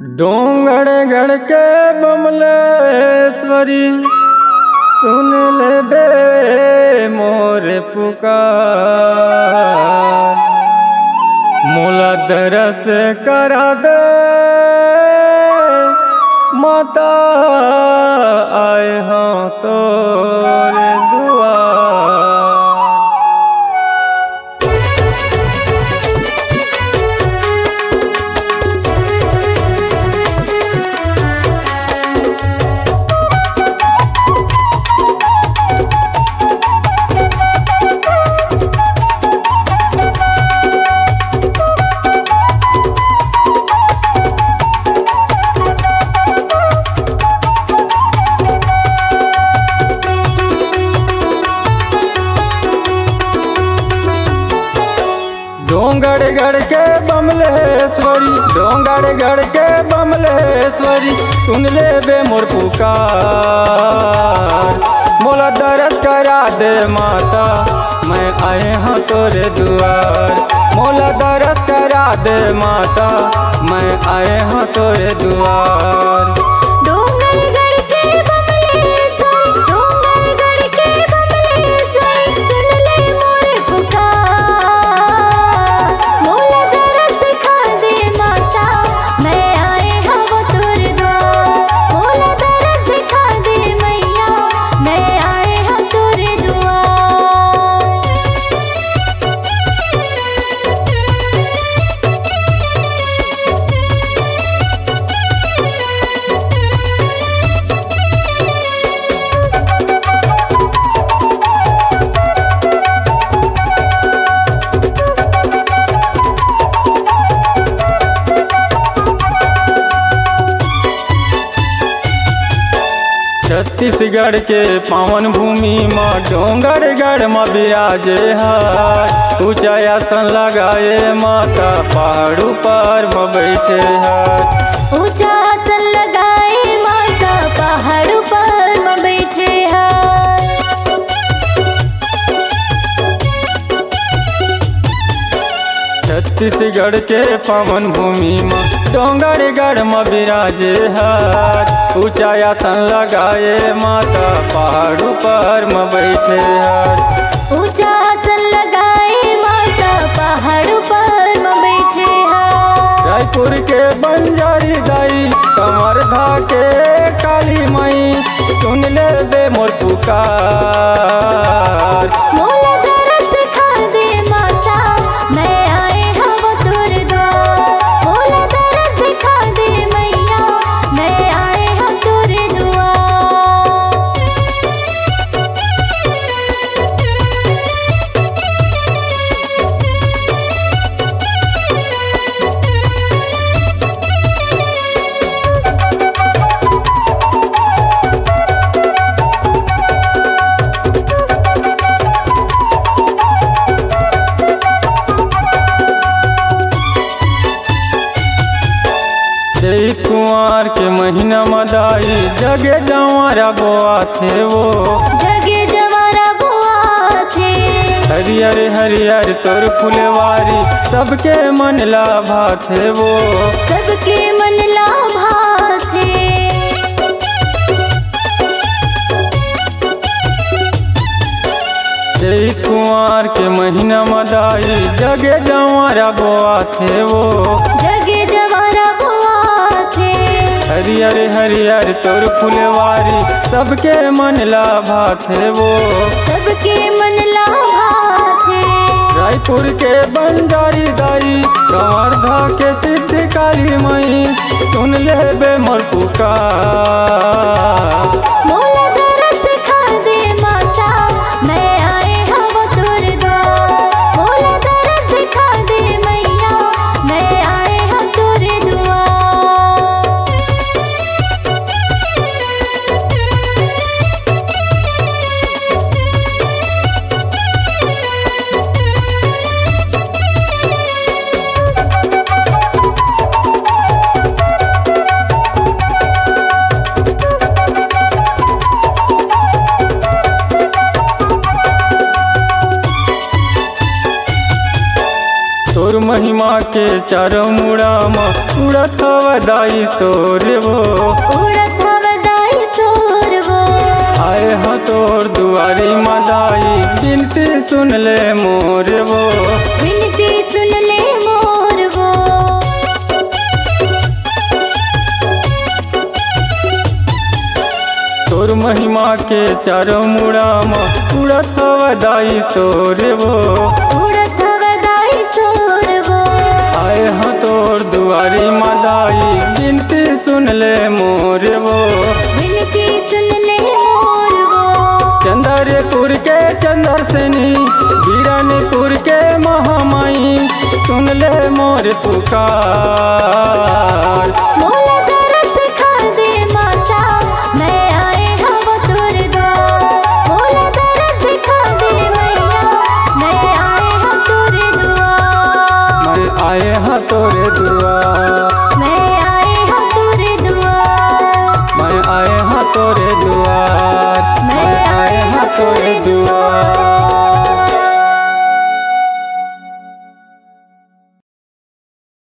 डोंगड़ गढ़ के बमलेश्वरी सुन ले बे मोर पुकार। मोला दरस करा दे माता, आए हाँ तोरे दुआर। डोंगड़ गढ़ के बमलेश्वरी, डोंगड़ गढ़ के बमलेश्वरी सुन ले बे मोर पुकार। मोला दरस करा दे माता, मैं आए हाँ तोरे दुआर। मोला दरस करा दे माता, मैं आए हाँ तोरे दुआर। छत्तीसगढ़ के पावन भूमि माँ डोंगड़ गढ़ में विराजे हाय। ऊंचा आसन लगाए माता, पहाड़ू पर में बैठे हाय। ऊंचा आसन लगाए माता, पहाड़ू पर में बैठे हाय। छत्तीसगढ़ के पावन भूमि में डोंगड़ गढ़ में विराजे हाय। ऊंचा आसन लगाए माता, पहाड़ू पर में बैठे हाय। ऊंचा आसन लगाए माता, पहाड़ू पर में बैठे हाय। रायपुर के बंजारी दाई, कमर धा के काली माई सुन ले बे मोर पुकार। मोला दरस खा दे माता, मैं आए हाँ तोर द्वार। मोला दरस खा दे मैया, मैं आए हाँ तोर दुआर। तेईस कुंवर के महीना मदाई, जगे जवारा बोआ थे वो। जगे जवारा बुआ थे, हरियर हरियर तोर फुलवारी, सबके मन लाभा थे वो। सबके मन लाभा थे। तेईस कुंवर के महीना मदाई, जगे जवारा बोआ थे वो। जगे जवारा बुआ थे, हरियर हरियर तोर फुलवारी, सबके मन लाभा थे वो। सबके मन लाभा थे। रायपुर के बंजारी दाई, कंवरधा के सिद्ध काली माई सुन ले बे मोर पुकार। मोला दरस खा दे माता, मैं आए हाँ तोर द्वार। मोला दरस खा दे मैया, मैं आए हाँ तोर दुआर। के चारों मुड़ा में उड़त हवदाई शोर वो, उड़त हवदाई शोर वो। आए हो तोर दुआरी मादाई बिनती सुन ले मोर वो, बिनती सुन ले मोर वो। तोर महिमा के चारों मुड़ा में उड़त हवदाई शोर वो, उड़त हवदाई शोर वो। आए हो तोर दुआरी मादाई बिनती सुन ले मोर वो, बिनती सुन ले मोर वो। चंदरपुर के चंद्रसेनी बीरानीपुर के महामाई सुन ले मोर पुकार।